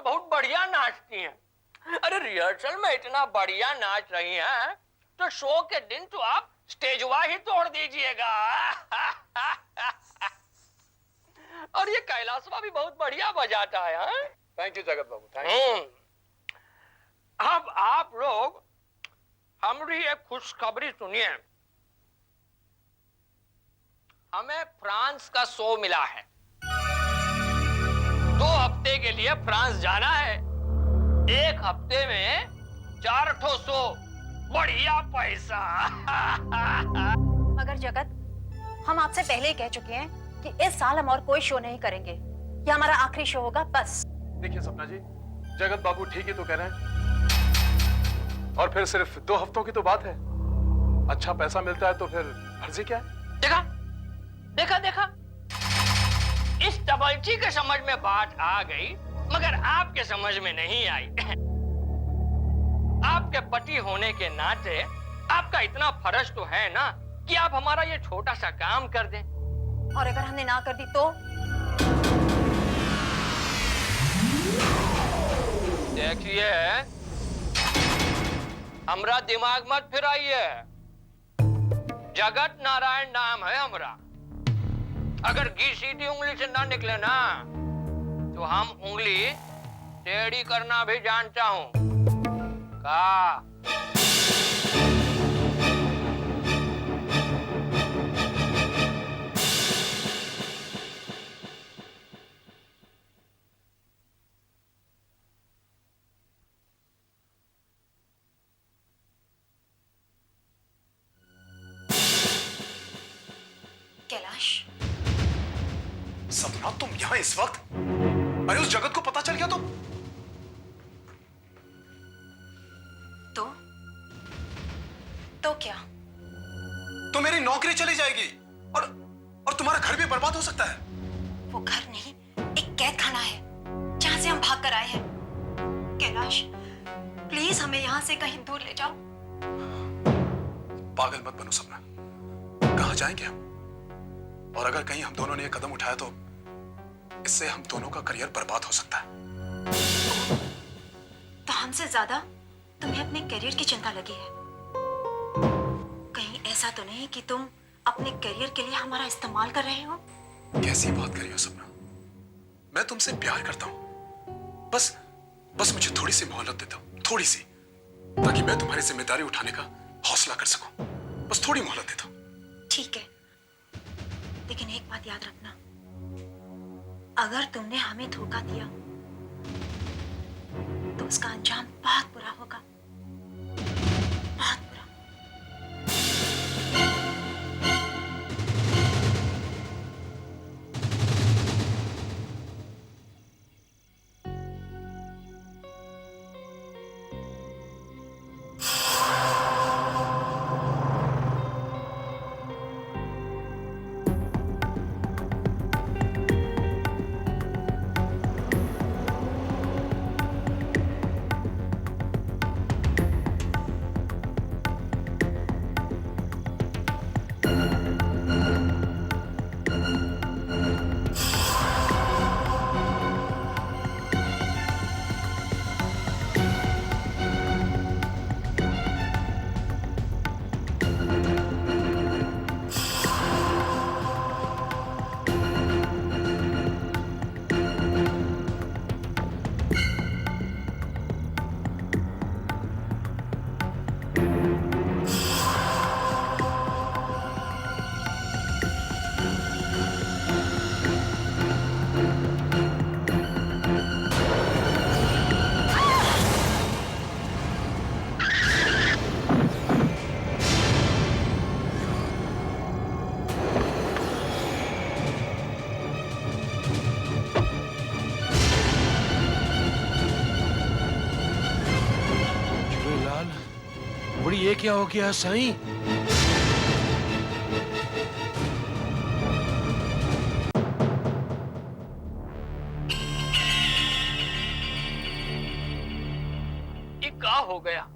तो बहुत बढ़िया नाचती हैं। अरे रिहर्सल में इतना बढ़िया नाच रही हैं तो शो के दिन तो आप स्टेजवा ही तोड़ दीजिएगा। और ये कैलाशवा भी बहुत बढ़िया बजाता है। हाँ? थैंक यू जगत बाबू, थैंक यू। अब आप लोग हमारी एक खुशखबरी सुनिए। हमें फ्रांस का शो मिला है। 2 हफ्ते के लिए फ्रांस जाना है। 1 हफ्ते में 4 ठो शो, बढ़िया पैसा। मगर जगत, हम आपसे पहले ही कह चुके हैं कि इस साल हम और कोई शो नहीं करेंगे। ये हमारा आखिरी शो होगा बस। देखिए सपना जी, जगत बाबू ठीक ही तो कह रहे हैं। और फिर सिर्फ 2 हफ्तों की तो बात है। अच्छा पैसा मिलता है तो फिर अर्जी क्या है? देखा देखा देखा, इस डबलची के समझ में बात आ गई, मगर आपके समझ में नहीं आई। आपके पति होने के नाते आपका इतना फर्ज तो है ना कि आप हमारा ये छोटा सा काम कर दें। और अगर हमने ना कर दी तो? देखिए, हमरा दिमाग मत फिराइए। जगत नारायण नाम है हमरा। अगर घी सीधी उंगली से ना निकले ना तो हम उंगली टेढ़ी करना भी जानता हूं। का कैलाश, सपना तुम यहाँ इस वक्त? अरे उस जगत को पता चल गया तो क्या? तो मेरी नौकरी चली जाएगी और तुम्हारा घर भी बर्बाद हो सकता है। वो घर नहीं, एक कैद खाना है जहां से हम भाग कर आए हैं। कैलाश, प्लीज हमें यहाँ से कहीं दूर ले जाओ। पागल मत बनो सपना। कहां जाएंगे हम? और अगर कहीं हम दोनों ने ये कदम उठाया तो इससे हम दोनों का करियर बर्बाद हो सकता है। तो हमसे ज्यादा तुम्हें अपने करियर की चिंता लगी है। कहीं ऐसा तो नहीं कि तुम अपने करियर के लिए हमारा इस्तेमाल कर रहे हो? कैसी बात कर रही हो सपना? मैं तुमसे प्यार करता हूं। बस मुझे थोड़ी सी मोहलत देता हूं, थोड़ी सी, ताकि मैं तुम्हारी जिम्मेदारी उठाने का हौसला कर सकूं। बस थोड़ी मोहलत देता हूं। ठीक है, लेकिन एक बात याद रखना, अगर तुमने हमें धोखा दिया तो उसका अंजाम बहुत बुरा होगा, बहुत बुरा। ये क्या हो गया साईं? ये क्या हो गया?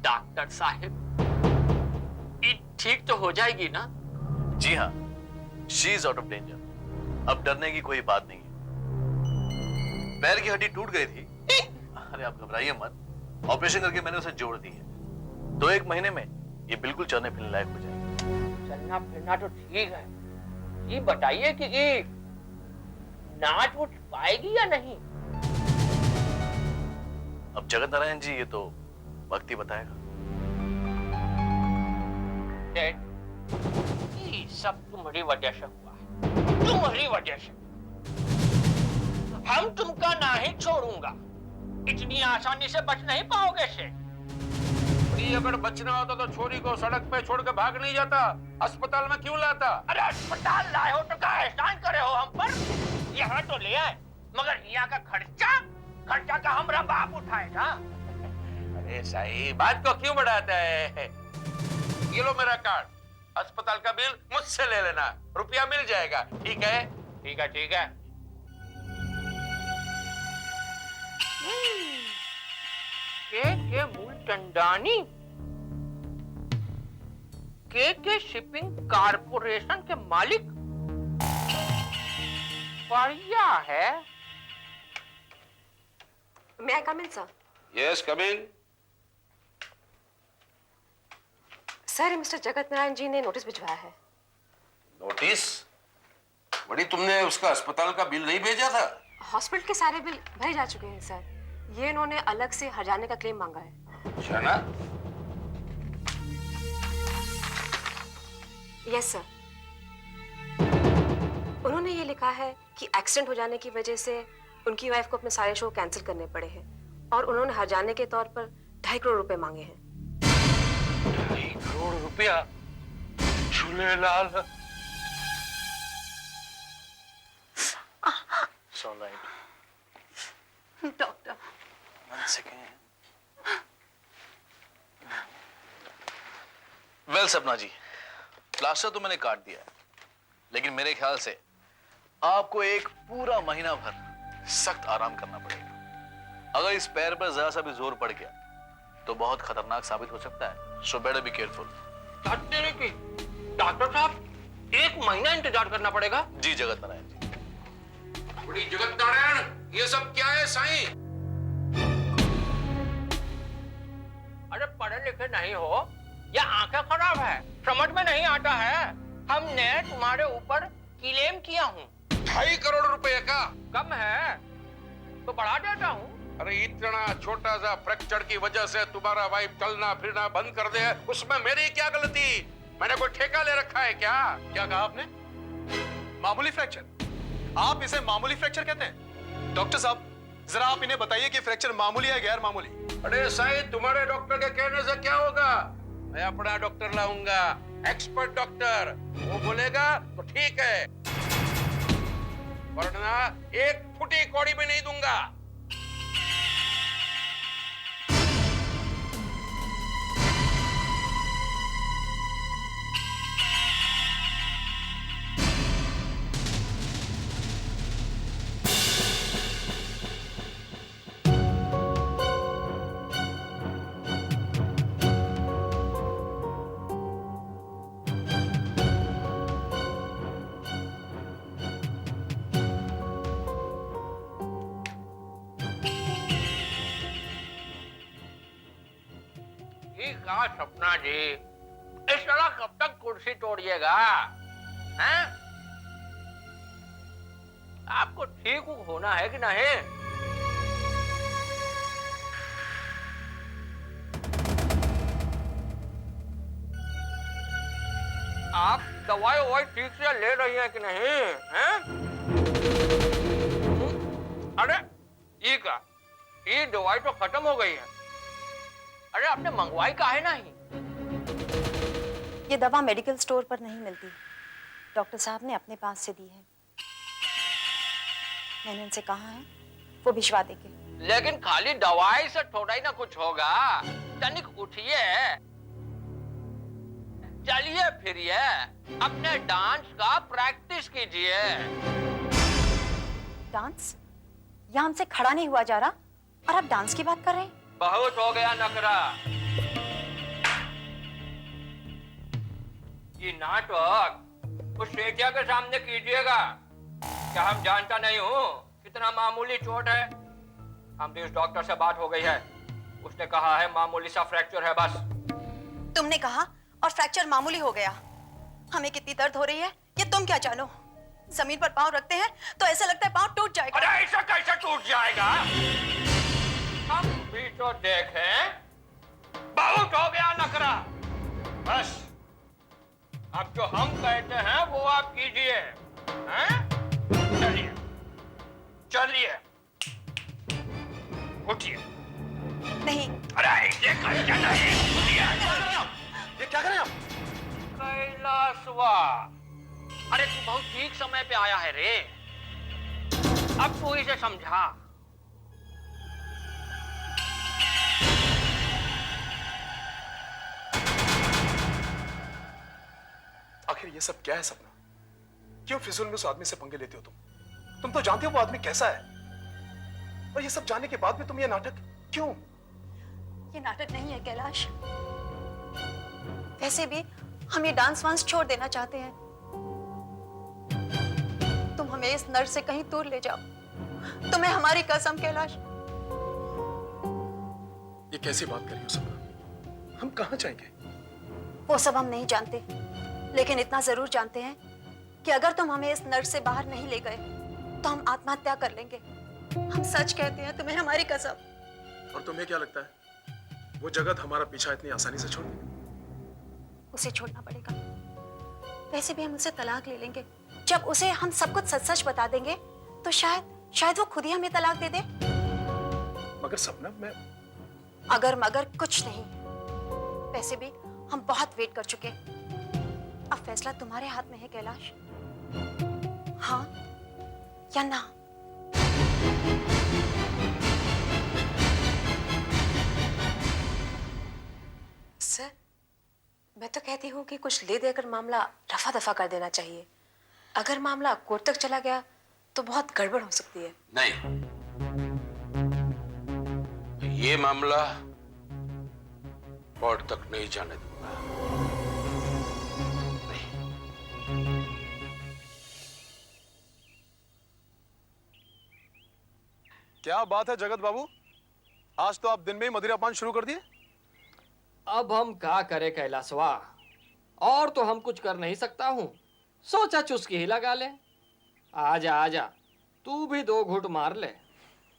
डॉक्टर साहब, ये ठीक तो हो जाएगी ना? जी हाँ, she is out of danger. अब डरने की कोई बात नहीं है। पैर की हड्डी टूट गई थी। अरे आप घबराइए मत, ऑपरेशन करके मैंने उसे जोड़ दी है, तो 1 महीने में ये बिल्कुल चलने फिरने लायक हो जाएगी। चलना फिरना तो ठीक है, ये बताइए कि ये नाच उठ पाएगी या नहीं? अब जगत नारायण जी ये तो वक्त ही बताएगा। डैड, ये सब तुम्हारी वजह से हुआ है, तुम्हारी वजह से। हम तुमका नहीं छोड़ूंगा, इतनी आसानी से बच नहीं पाओगे से। अगर बचना होता तो छोरी को सड़क पे छोड़ के भाग नहीं जाता, अस्पताल में क्यों लाता? अरे अस्पताल लाए हो तो क्या एहसान करे हो हम पर? यहाँ तो ले आए, मगर यहाँ का खर्चा का हमारा बाप उठाएगा। अरे साईं, बात को क्यों बढ़ाता है? ये लो मेरा कार्ड, अस्पताल का बिल मुझसे ले लेना, रुपया मिल जाएगा। ठीक है? ठीक है, ठीक है। के मूलचंदानी, के शिपिंग कारपोरेशन के मालिक, बढ़िया है। May I come in, sir? Yes, come in. Sir, mister Jagat Narayan ji ने नोटिस भिजवाया है। नोटिस? बड़ी, तुमने उसका अस्पताल का बिल नहीं भेजा था? हॉस्पिटल के सारे बिल भरे जा चुके हैं सर। ये इन्होंने अलग से हर्जाने का क्लेम मांगा है। अच्छा ना? Yes sir. उन्होंने ये लिखा है कि एक्सीडेंट हो जाने की वजह से उनकी वाइफ को अपने सारे शो कैंसिल करने पड़े हैं और उन्होंने हर्जाने के तौर पर 2.5 करोड़ रुपए मांगे हैं। 2.5 करोड़ रुपया? झूलेलाल। Doctor, 1 second. वेल सपना जी, प्लास्टर तो मैंने काट दिया है, लेकिन मेरे ख्याल से आपको एक पूरा महीना भर सख्त आराम करना पड़ेगा। अगर इस पैर पर जरा सा भी जोर पड़ गया तो बहुत खतरनाक साबित हो सकता है। So better be careful. Doctor साहब, 1 महीना इंतजार करना पड़ेगा? जी जगत नारायण जी। बड़ी जगत नारायण, ये सब क्या है साईं? अरे पढ़े लिखे नहीं हो या आंखें खराब है, समझ में नहीं आता है। हमने तुम्हारे ऊपर क्लेम किया हूँ। 2.5 करोड़ रुपए का? कम है तो बढ़ा देता हूँ। अरे इतना छोटा सा फ्रैक्चर की वजह से तुम्हारा वाइफ चलना फिरना बंद कर दे, उसमें मेरी क्या गलती? मैंने कोई ठेका ले रखा है क्या? क्या कहा आपने? मामूली फ्रैक्चर? आप इसे मामूली फ्रैक्चर कहते हैं? डॉक्टर साहब, जरा आप इन्हें बताइए कि फ्रैक्चर मामूली है गैर मामूली? अरे साईं, तुम्हारे डॉक्टर के कहने से क्या होगा? मैं अपना डॉक्टर लाऊंगा, एक्सपर्ट डॉक्टर। वो बोलेगा तो ठीक है, वरना 1 फुटी कौड़ी भी नहीं दूंगा। कहा सपना जी, इस तरह कब तक कुर्सी तोड़िएगा? हैं? आपको ठीक होना है कि नहीं? आप दवाई ठीक से ले रही हैं कि नहीं? हैं? अरे ये दवाई तो खत्म हो गई है। अरे आपने मंगवाई काहे नहीं? ये दवा मेडिकल स्टोर पर नहीं मिलती, डॉक्टर साहब ने अपने पास से दी है। मैंने उनसे कहा है वो भिजवा देंगे। लेकिन खाली दवाई से थोड़ा ही ना कुछ होगा। तनिक उठिए, चलिए फिरिए, अपने डांस का प्रैक्टिस कीजिए। डांस? यहाँ हमसे खड़ा नहीं हुआ जा रहा और आप डांस की बात कर रहे हैं? बहुत हो गया नखरा। ये नाटक उस सेठिया के सामने कीजिएगा। क्या हम जानता नहीं हूँ कि इतना मामूली चोट है। अमरीश डॉक्टर से बात हो गई है, उसने कहा है मामूली सा फ्रैक्चर है बस। तुमने कहा और फ्रैक्चर मामूली हो गया। हमें कितनी दर्द हो रही है ये तुम क्या जानो। जमीन पर पांव रखते हैं तो ऐसा लगता है पांव टूट जाएगा। अरे ऐसा कैसे टूट जाएगा? हम भी तो देखें। बहुत हो गया नखरा, बस अब जो हम कहते हैं वो आप कीजिए। हैं? चलिए चलिए, उठिए। नहीं, अरे ये कैसे नहीं? उठिए। ये क्या करें आप? कैलाशवा, अरे तू बहुत ठीक समय पे आया है रे। अब तू इसे समझा। आखिर ये सब क्या है सपना? क्यों फिजूल में उस आदमी से पंगे लेते हो तुम तो जानते हो वो आदमी कैसा है। और ये सब जानने के बाद भी तुम ये नाटक क्यों? ये नाटक नहीं है कैलाश। वैसे भी हम ये डांस वांस छोड़ देना चाहते हैं। तुम हमें इस नर्स से कहीं दूर ले जाओ, तुम्हें हमारी कसम कैलाश। ये कैसी बात कर रही हो सपना? हम कहाँ जाएंगे? वो सब हम नहीं जानते, लेकिन इतना जरूर जानते हैं कि अगर तुम हमें इस नर्स से बाहर नहीं ले गए तो हम आत्महत्या कर लेंगे। हम सच कहते हैं, तुम्हें हमारी कसम। और तुम्हें क्या लगता है वो जगत हमारा पीछा इतनी आसानी से छोड़ देगी? उसे छोड़ना पड़ेगा। वैसे भी हम उसे तलाक ले लेंगे। जब उसे हम सब कुछ सच सच बता देंगे तो शायद वो खुद ही हमें तलाक दे दे। मगर सपना, मैं अगर मगर कुछ नहीं। वैसे भी हम बहुत वेट कर चुके। अब फैसला तुम्हारे हाथ में है कैलाश, हाँ या ना। सर, मैं तो कहती हूँ कि कुछ ले देकर मामला रफा दफा कर देना चाहिए। अगर मामला कोर्ट तक चला गया तो बहुत गड़बड़ हो सकती है। नहीं, ये मामला कोर्ट तक नहीं जाने दूंगा। क्या बात है जगत बाबू, आज तो आप दिन में ही मदिरापान शुरू कर दिए। अब हम क्या करें कैलाशवा, और तो हम कुछ कर नहीं सकता हूँ। सोचा चुस्की ही लगा ले। आजा आजा, तू भी 2 घूंट मार ले।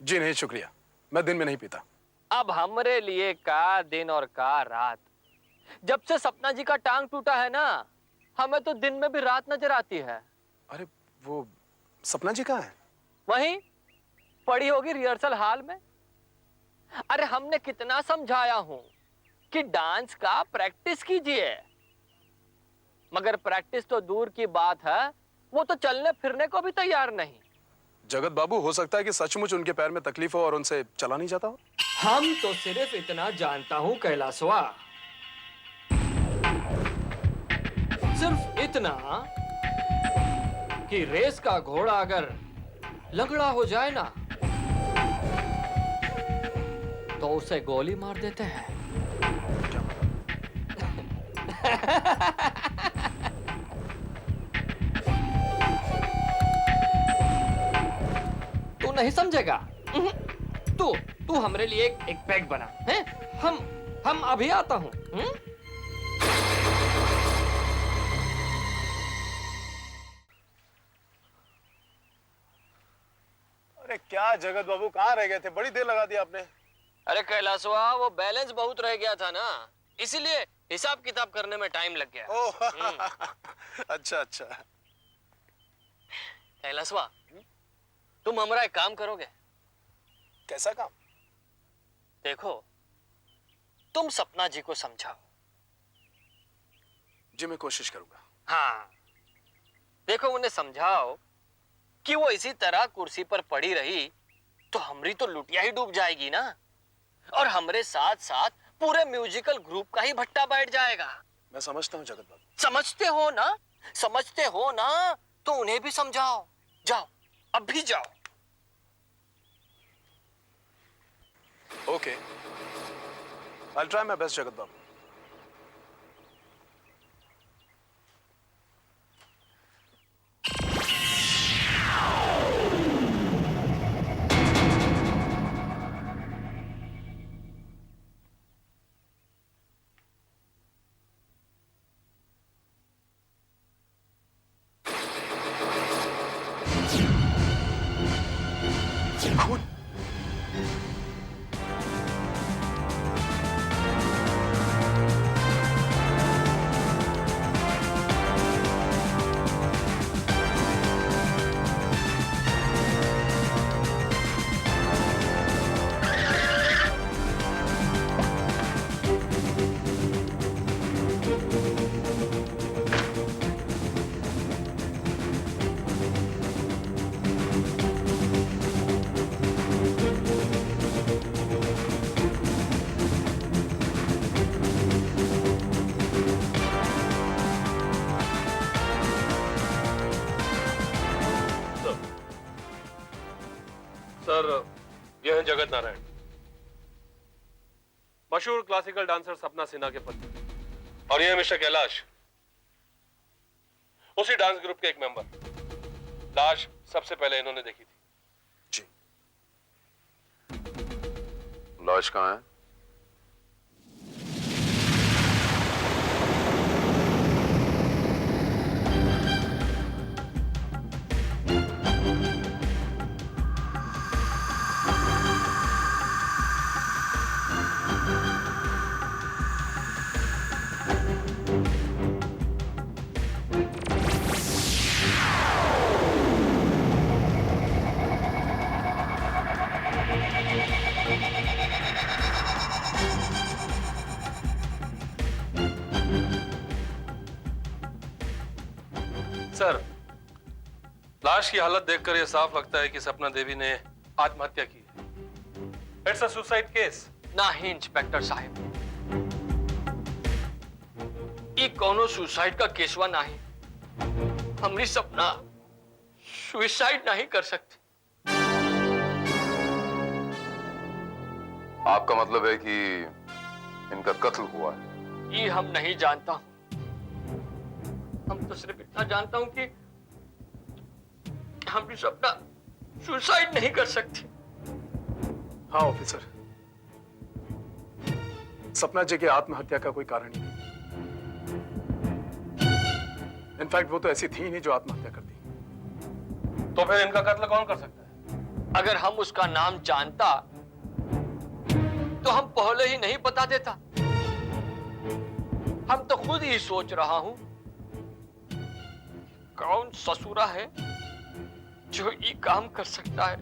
जी नहीं शुक्रिया, मैं दिन में नहीं पीता। अब हमरे लिए का दिन और का रात। जब से सपना जी का टांग टूटा है ना, हमें तो दिन में भी रात नजर आती है। अरे वो सपना जी कहाँ है? वहीं पड़ी होगी रिहर्सल हॉल में। अरे हमने कितना समझाया हूं कि डांस का प्रैक्टिस कीजिए, मगर प्रैक्टिस तो दूर की बात है, वो तो चलने फिरने को भी तैयार नहीं। जगत बाबू, हो सकता है कि सचमुच उनके पैर में तकलीफ हो और उनसे चला नहीं जाता हो। हम तो सिर्फ इतना जानता हूं कैलाशवा, सिर्फ इतना कि रेस का घोड़ा अगर लंगड़ा हो जाए ना तो उसे गोली मार देते हैं। तू नहीं समझेगा। तू हमरे लिए एक बैग बना है। हम अभी आता हूं। अरे क्या जगत बाबू, कहाँ रह गए थे? बड़ी देर लगा दी आपने। अरे कैलाशवा, वो बैलेंस बहुत रह गया था ना, इसीलिए हिसाब किताब करने में टाइम लग गया। ओह अच्छा अच्छा। कैलाशवा, तुम हमारा एक काम करोगे? कैसा काम? देखो, तुम सपना जी को समझाओ। जी मैं कोशिश करूंगा। हाँ, देखो उन्हें समझाओ कि वो इसी तरह कुर्सी पर पड़ी रही तो हमारी तो लुटिया ही डूब जाएगी ना, और हमरे साथ साथ पूरे म्यूजिकल ग्रुप का ही भट्टा बैठ जाएगा। मैं समझता हूँ जगत बाबू। समझते हो ना, तो उन्हें भी समझाओ। जाओ, अभी जाओ। Okay, I'll try my best जगत बाबू। सर, यह है जगत नारायण, मशहूर क्लासिकल डांसर सपना सिन्हा के पति, और यह है मिस्टर कैलाश, उसी डांस ग्रुप के एक मेंबर। लाश सबसे पहले इन्होंने देखी थी। जी। लाश कहाँ है? सर, लाश की हालत देखकर यह साफ लगता है कि सपना देवी ने आत्महत्या की है। It's a suicide case. नहीं इंस्पेक्टर साहब, ये कोनो सुसाइड का केसवा नहीं। हमारी सपना सुसाइड नहीं कर सकती। आपका मतलब है कि इनका कत्ल हुआ है? ये हम नहीं जानता हूं। हम तो सिर्फ इतना जानता हूं कि हमारी सपना सुसाइड नहीं कर सकती। हाँ ऑफिसर, सपना जी की आत्महत्या का कोई कारण ही नहीं। इनफैक्ट वो तो ऐसी थी नहीं जो आत्महत्या करती। तो फिर इनका कत्ल कौन कर सकता है? अगर हम उसका नाम जानता तो हम पहले ही नहीं बता देता। हम तो खुद ही सोच रहा हूं कौन ससुरा है जो ये काम कर सकता है।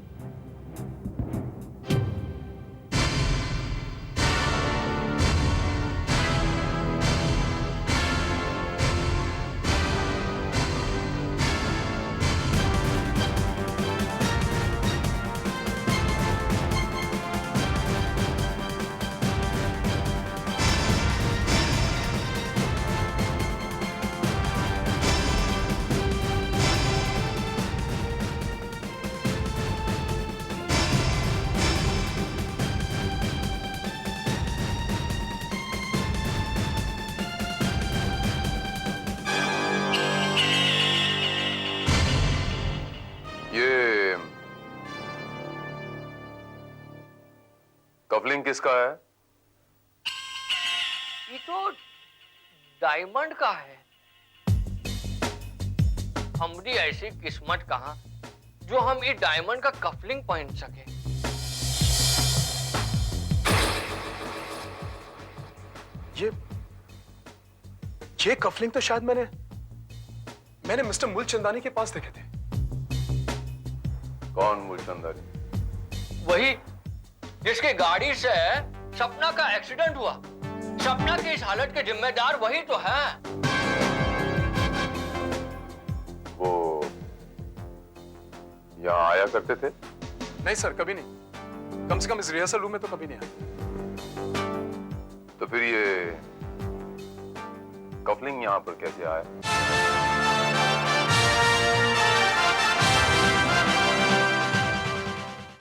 ये कवलिंग किसका है? ये तो डायमंड का है। हमारी ऐसी किस्मत कहां जो हम ये डायमंड का कफलिंग पहन सके। ये कफलिंग तो शायद मैंने मिस्टर मूलचंदानी के पास देखे थे। कौन मूलचंदानी? वही जिसकी गाड़ी से सपना का एक्सीडेंट हुआ। सपना की इस हालत के जिम्मेदार वही तो है। वो यहाँ आया करते थे? नहीं सर, कभी नहीं। कम से कम इस रिहर्सल रूम में तो कभी नहीं आया। तो फिर ये कपलिंग यहाँ पर कैसे आया?